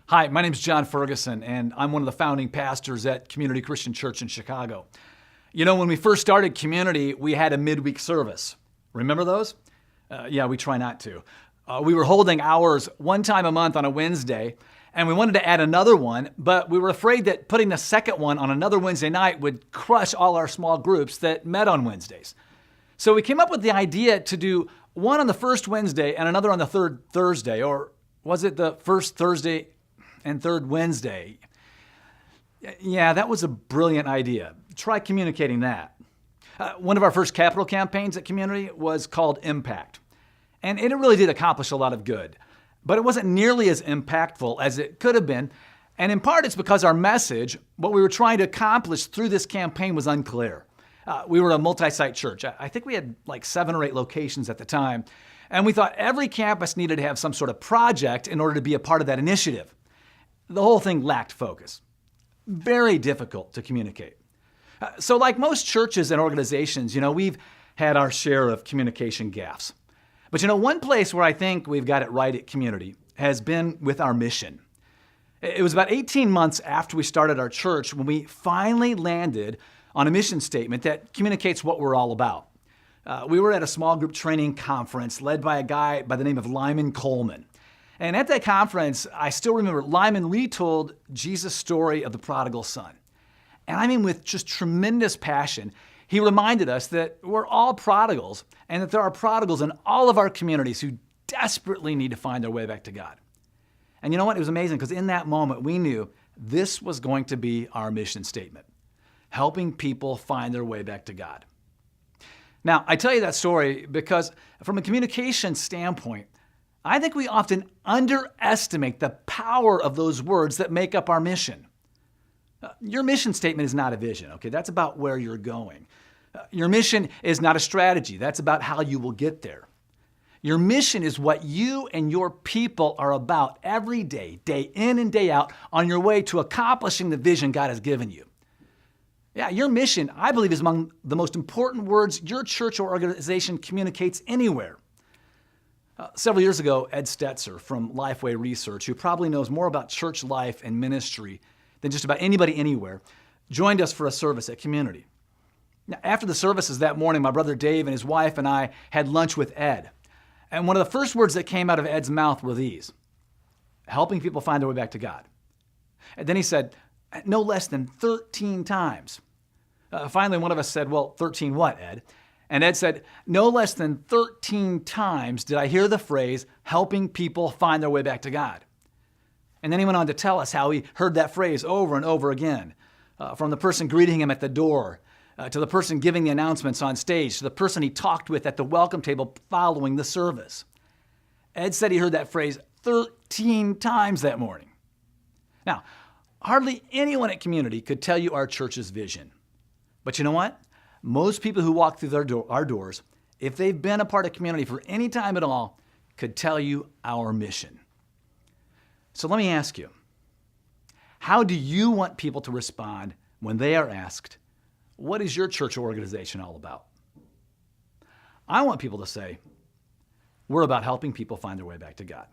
Hi, my name is Jon Ferguson, and I'm one of the founding pastors at Community Christian Church in Chicago. You know, when we first started Community, we had a midweek service. Remember those? Yeah, we try not to. We were holding hours one time a month on a Wednesday, and we wanted to add another one, but we were afraid that putting the second one on another Wednesday night would crush all our small groups that met on Wednesdays. So we came up with the idea to do one on the first Wednesday and another on the third Thursday, or was it the first Thursday and third Wednesday? Yeah, that was a brilliant idea. Try communicating that. One of our first capital campaigns at Community was called Impact. And it really did accomplish a lot of good. But it wasn't nearly as impactful as it could have been. And in part, it's because our message, what we were trying to accomplish through this campaign, was unclear. We were a multi-site church. I think we had like 7 or 8 locations at the time. And we thought every campus needed to have some sort of project in order to be a part of that initiative. The whole thing lacked focus. Very difficult to communicate. So like most churches and organizations, we've had our share of communication gaffes. But one place where I think we've got it right at Community has been with our mission. It was about 18 months after we started our church when we finally landed on a mission statement that communicates what we're all about. We were at a small group training conference led by a guy by the name of Lyman Coleman. And at that conference, I still remember Lyman retold Jesus' story of the prodigal son. And I mean with just tremendous passion. He reminded us that we're all prodigals and that there are prodigals in all of our communities who desperately need to find their way back to God. And you know what? It was amazing because in that moment, we knew this was going to be our mission statement, helping people find their way back to God. Now, I tell you that story because from a communication standpoint, I think we often underestimate the power of those words that make up our mission. Your mission statement is not a vision, okay? That's about where you're going. Your mission is not a strategy. That's about how you will get there. Your mission is what you and your people are about every day, day in and day out, on your way to accomplishing the vision God has given you. Yeah, your mission, I believe, is among the most important words your church or organization communicates anywhere. Several years ago, Ed Stetzer from Lifeway Research, who probably knows more about church life and ministry than just about anybody anywhere, joined us for a service at Community. Now, after the services that morning, my brother Dave and his wife and I had lunch with Ed. And one of the first words that came out of Ed's mouth were these: helping people find their way back to God. And then he said, no less than 13 times. Finally, one of us said, well, 13 what, Ed? And Ed said, no less than 13 times did I hear the phrase, helping people find their way back to God. And then he went on to tell us how he heard that phrase over and over again, from the person greeting him at the door, to the person giving the announcements on stage, to the person he talked with at the welcome table following the service. Ed said he heard that phrase 13 times that morning. Now, hardly anyone at Community could tell you our church's vision. But you know what? Most people who walk through our doors, if they've been a part of Community for any time at all, could tell you our mission. So let me ask you, how do you want people to respond when they are asked, what is your church or organization all about? I want people to say, we're about helping people find their way back to God.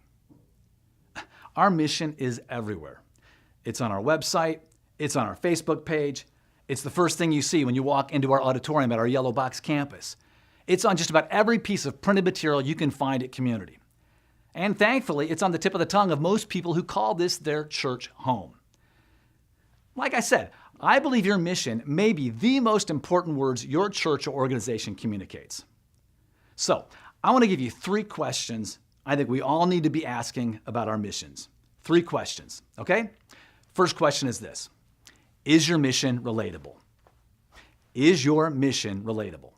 Our mission is everywhere. It's on our website. It's on our Facebook page. It's the first thing you see when you walk into our auditorium at our Yellow Box campus. It's on just about every piece of printed material you can find at Community. And thankfully, it's on the tip of the tongue of most people who call this their church home. Like I said, I believe your mission may be the most important words your church or organization communicates. So, I want to give you 3 questions I think we all need to be asking about our missions. 3 questions, okay? First question is this: is your mission relatable? Is your mission relatable?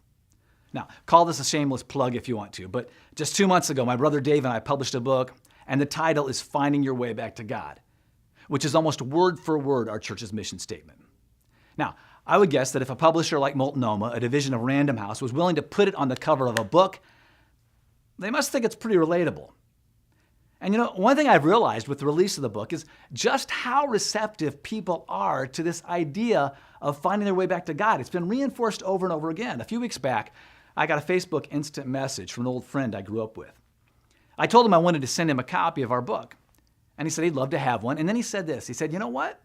Now, call this a shameless plug if you want to, but just 2 months ago, my brother Dave and I published a book, and the title is Finding Your Way Back to God, which is almost word for word our church's mission statement. Now, I would guess that if a publisher like Multnomah, a division of Random House, was willing to put it on the cover of a book, they must think it's pretty relatable. And one thing I've realized with the release of the book is just how receptive people are to this idea of finding their way back to God. It's been reinforced over and over again. A few weeks back, I got a Facebook instant message from an old friend I grew up with. I told him I wanted to send him a copy of our book. And he said he'd love to have one. And then he said this. He said, you know what?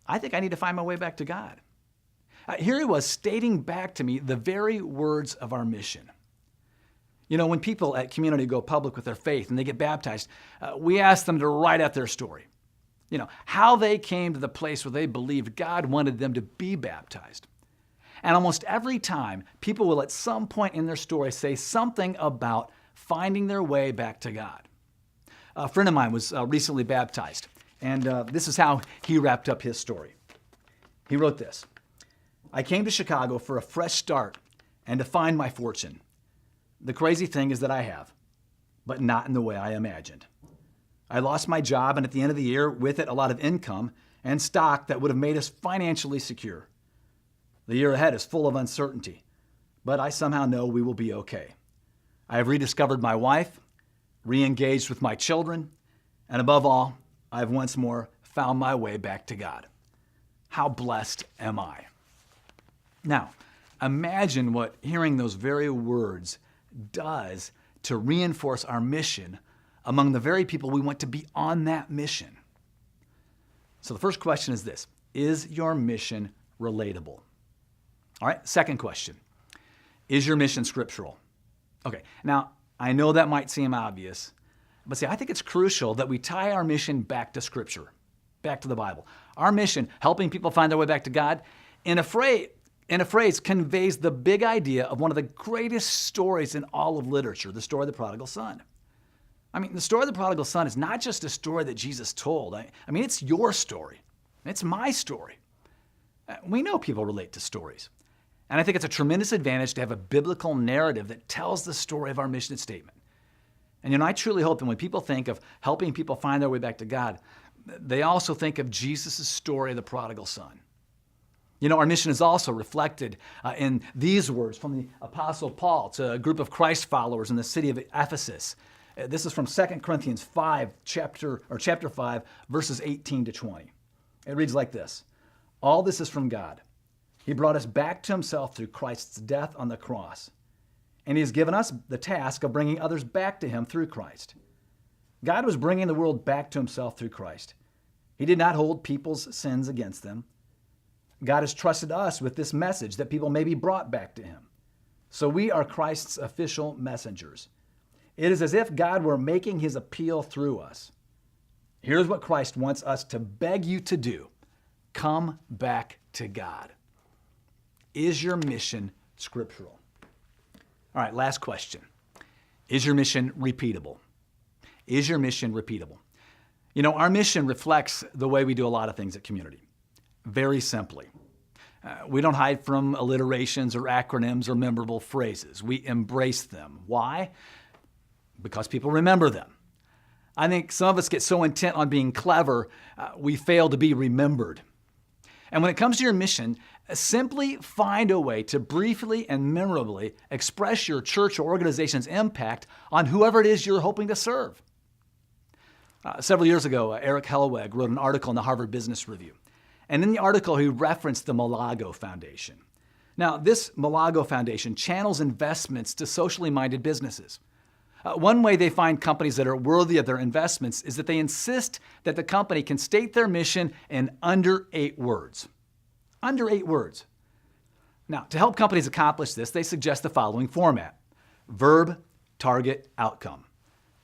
I think I need to find my way back to God. Here he was stating back to me the very words of our mission. You know, when people at Community go public with their faith and they get baptized, we ask them to write out their story. You know, how they came to the place where they believed God wanted them to be baptized. And almost every time, people will at some point in their story say something about finding their way back to God. A friend of mine was recently baptized, and this is how he wrapped up his story. He wrote this: I came to Chicago for a fresh start and to find my fortune. The crazy thing is that I have, but not in the way I imagined. I lost my job, and at the end of the year, with it, a lot of income and stock that would have made us financially secure. The year ahead is full of uncertainty, but I somehow know we will be okay. I have rediscovered my wife, re-engaged with my children, and above all, I have once more found my way back to God. How blessed am I? Now, imagine what hearing those very words does to reinforce our mission among the very people we want to be on that mission. So the first question is this: is your mission relatable? All right, second question: is your mission scriptural? Okay, now I know that might seem obvious, but see, I think it's crucial that we tie our mission back to Scripture, back to the Bible. Our mission, helping people find their way back to God, in a phrase conveys the big idea of one of the greatest stories in all of literature, the story of the prodigal son. I mean, the story of the prodigal son is not just a story that Jesus told. I mean, it's your story. It's my story. We know people relate to stories. And I think it's a tremendous advantage to have a biblical narrative that tells the story of our mission statement. And I truly hope that when people think of helping people find their way back to God, they also think of Jesus' story of the prodigal son. Our mission is also reflected in these words from the Apostle Paul to a group of Christ followers in the city of Ephesus. This is from 2 Corinthians 5, chapter 5, verses 18 to 20. It reads like this: all this is from God. He brought us back to himself through Christ's death on the cross. And he has given us the task of bringing others back to him through Christ. God was bringing the world back to himself through Christ. He did not hold people's sins against them. God has trusted us with this message that people may be brought back to him. So we are Christ's official messengers. It is as if God were making his appeal through us. Here's what Christ wants us to beg you to do: come back to God. Is your mission scriptural? All right, last question. Is your mission repeatable? Is your mission repeatable? Our mission reflects the way we do a lot of things at Community. Very simply. We don't hide from alliterations or acronyms or memorable phrases. We embrace them. Why? Because people remember them. I think some of us get so intent on being clever, we fail to be remembered. And when it comes to your mission, simply find a way to briefly and memorably express your church or organization's impact on whoever it is you're hoping to serve. Several years ago, Eric Hellweg wrote an article in the Harvard Business Review. And in the article, he referenced the Malago Foundation. Now, this Malago Foundation channels investments to socially minded businesses. One way they find companies that are worthy of their investments is that they insist that the company can state their mission in under 8 words. Under 8 words. Now, to help companies accomplish this, they suggest the following format: verb, target, outcome.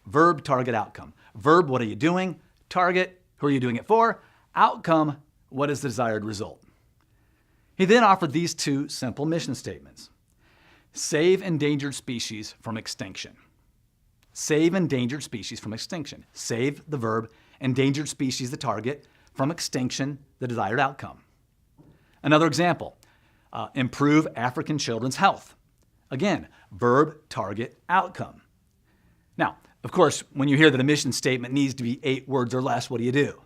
Verb, target, outcome. Verb, what are you doing? Target, who are you doing it for? Outcome, what is the desired result? He then offered these 2 simple mission statements: save endangered species from extinction. Save endangered species from extinction. Save, the verb, endangered species, the target, from extinction, the desired outcome. Another example, improve African children's health. Again, verb, target, outcome. Now, of course, when you hear that a mission statement needs to be 8 words or less, what do?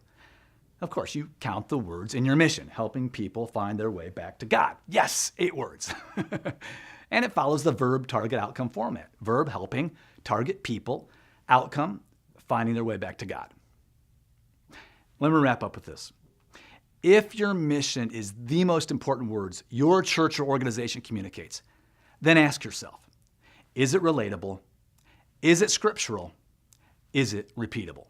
Of course, you count the words in your mission, helping people find their way back to God. Yes, 8 words. And it follows the verb, target, outcome format. Verb, helping, target, people, outcome, finding their way back to God. Let me wrap up with this. If your mission is the most important words your church or organization communicates, then ask yourself, is it relatable? Is it scriptural? Is it repeatable?